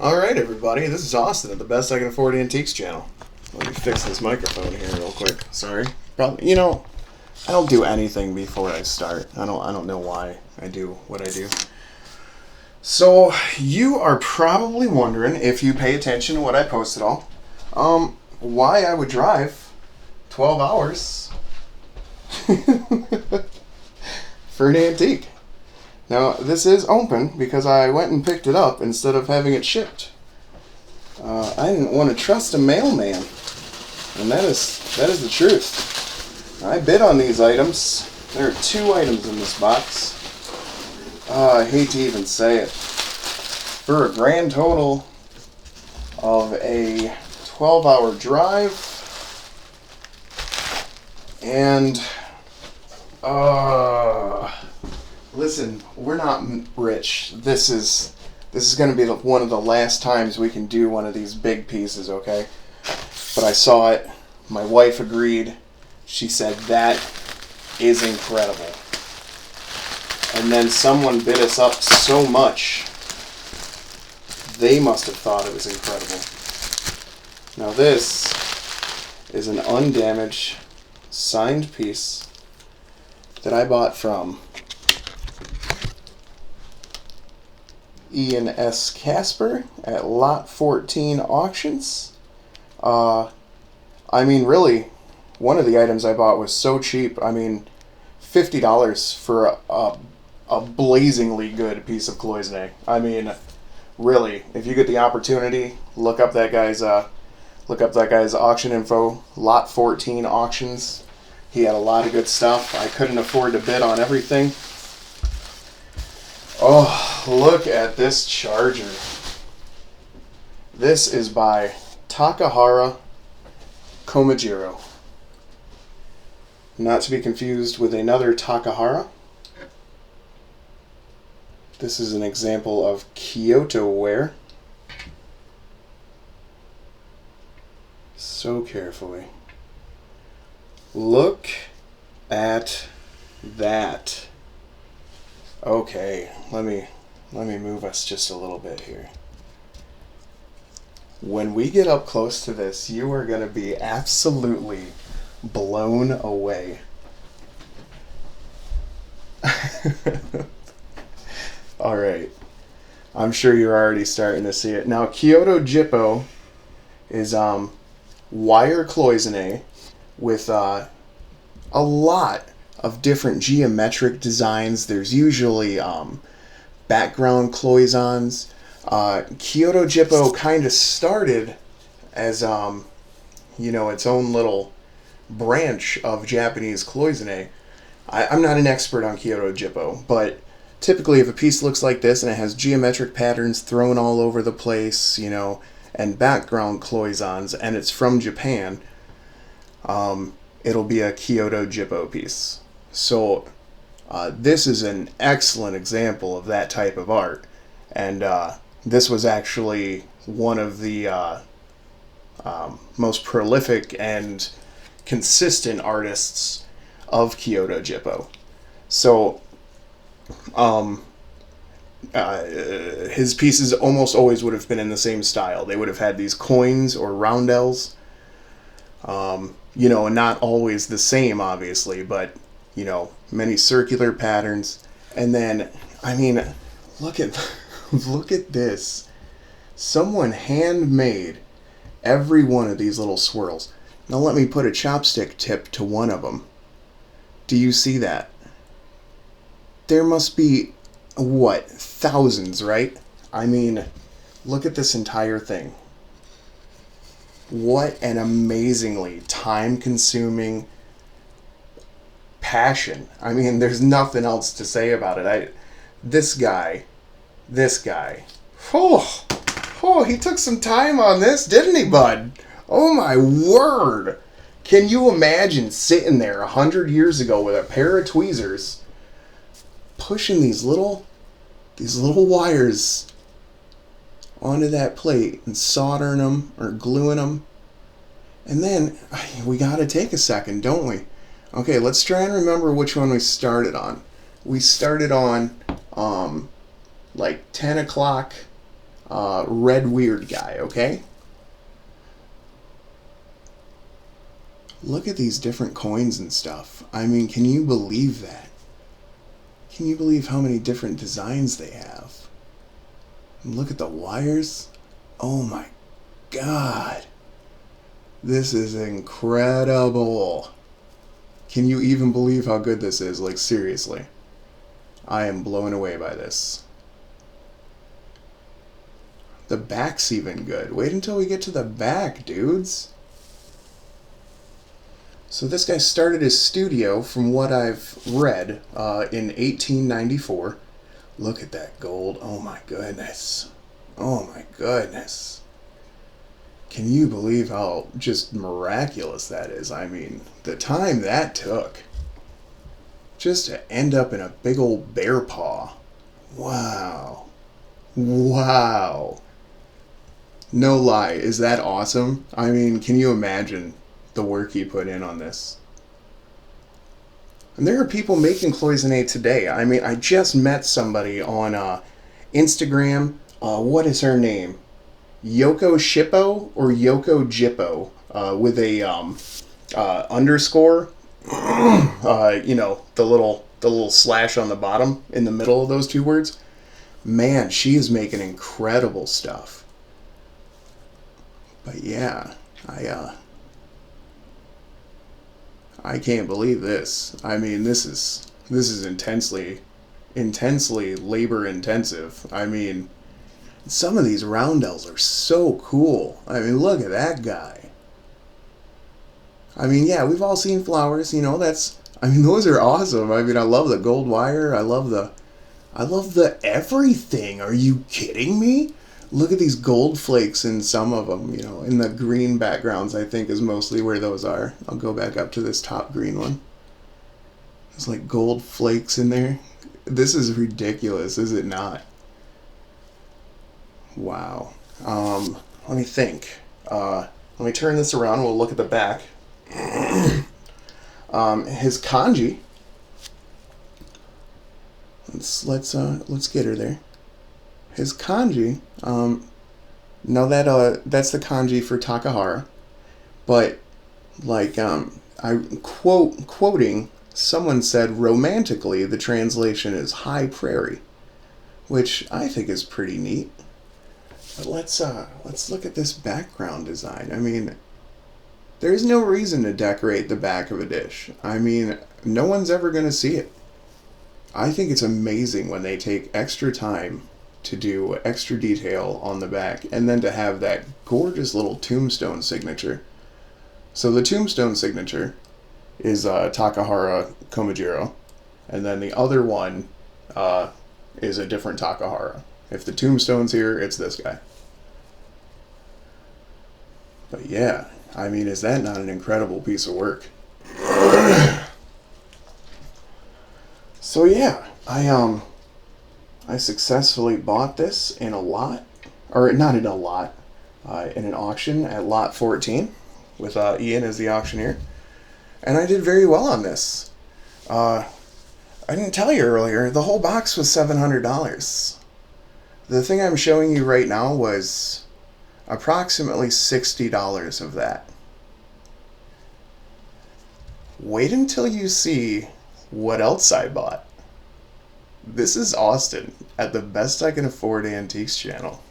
Alright everybody, this is Austin at the Best I Can Afford Antiques channel. Let me fix this microphone here real quick. Sorry. Probably, I don't do anything before I start. I don't know why I do what I do. So, you are probably wondering, if you pay attention to what I post at all, why I would drive 12 hours for an antique. Now, this is open because I went and picked it up instead of having it shipped. I didn't want to trust a mailman, and that is the truth. I bid on these items. There are 2 items in this box. I hate to even say it. For a grand total of a 12-hour drive, and listen, we're not rich. This is going to be one of the last times we can do one of these big pieces, okay? But I saw it. My wife agreed. She said, that is incredible. And then someone bid us up so much, they must have thought it was incredible. Now this is an undamaged, signed piece that I bought from Ian S. Casper at Lot 14 Auctions. Really, one of the items I bought was so cheap. $50 for a blazingly good piece of Cloisonné. Really, if you get the opportunity, look up that guy's auction info. Lot 14 Auctions. He had a lot of good stuff. I couldn't afford to bid on everything. Oh, look at this charger. This is by Takahara Komajiro. Not to be confused with another Takahara. This is an example of Kyoto ware. So carefully. Look at that. Okay, let me move us just a little bit here. When we get up close to this, you are going to be absolutely blown away. Alright, I'm sure you're already starting to see it. Now, Kyoto Jippo is wire cloisonné with a lot of different geometric designs. There's usually background cloisons. Kyoto Jippo kind of started as its own little branch of Japanese cloisonné. I'm not an expert on Kyoto Jippo, but typically if a piece looks like this and it has geometric patterns thrown all over the place, and background cloisons, and it's from Japan, it'll be a Kyoto Jippo piece. So this is an excellent example of that type of art, and this was actually one of the most prolific and consistent artists of Kyoto Jippo. So his pieces almost always would have been in the same style. They would have had these coins or roundels, and not always the same, obviously, but many circular patterns. And then, look at this. Someone handmade every one of these little swirls. Now let me put a chopstick tip to one of them. Do you see that? There must be, thousands, right? Look at this entire thing. What an amazingly time-consuming passion. There's nothing else to say about it. This guy, he took some time on this, didn't he, bud? Oh my word! Can you imagine sitting there 100 years ago with a pair of tweezers, pushing these little wires onto that plate and soldering them or gluing them? And then we gotta take a second, don't we? Okay, let's try and remember which one we started on. We started on like 10 o'clock red weird guy, okay? Look at these different coins and stuff. I mean, can you believe that? Can you believe how many different designs they have? And look at the wires. Oh my god. This is incredible. Can you even believe how good this is? Like, seriously. I am blown away by this. The back's even good. Wait until we get to the back, dudes. So this guy started his studio, from what I've read, in 1894. Look at that gold. Oh my goodness. Oh my goodness. Can you believe how just miraculous that is? I mean, the time that took. Just to end up in a big old bear paw. Wow. Wow. No lie, is that awesome? I mean, can you imagine the work he put in on this? And there are people making cloisonné today. I mean, I just met somebody on Instagram. What is her name? Yoko Shippo or Yoko Jippo, with a underscore. You know, the little slash on the bottom in the middle of those two words. Man, she is making incredible stuff. But yeah, I can't believe this. I mean, this is intensely labor intensive. I mean, some of these roundels are so cool. I mean, look at that guy. I mean, yeah, we've all seen flowers, you know, I mean, those are awesome. I mean, I love the gold wire. I love the everything. Are you kidding me? Look at these gold flakes in some of them, you know, in the green backgrounds, I think is mostly where those are. I'll go back up to this top green one. There's like gold flakes in there. This is ridiculous, is it not? Wow. Let me think. Let me turn this around. We'll look at the back. His kanji. Let's get her there. His kanji. Now that's the kanji for Takahara, but like quoting someone said, romantically the translation is high prairie, which I think is pretty neat. But let's look at this background design. I mean, there's no reason to decorate the back of a dish. I mean, no one's ever going to see it. I think it's amazing when they take extra time to do extra detail on the back, and then to have that gorgeous little tombstone signature. So the tombstone signature is Takahara Komajiro, and then the other one is a different Takahara. If the tombstone's here, it's this guy. But yeah, I mean, is that not an incredible piece of work? So yeah, I successfully bought this in a lot, or not in a lot, in an auction at lot 14 with Ian as the auctioneer, and I did very well on this. I didn't tell you earlier, the whole box was $700. The thing I'm showing you right now was approximately $60 of that. Wait until you see what else I bought. This is Austin at the Best I Can Afford Antiques channel.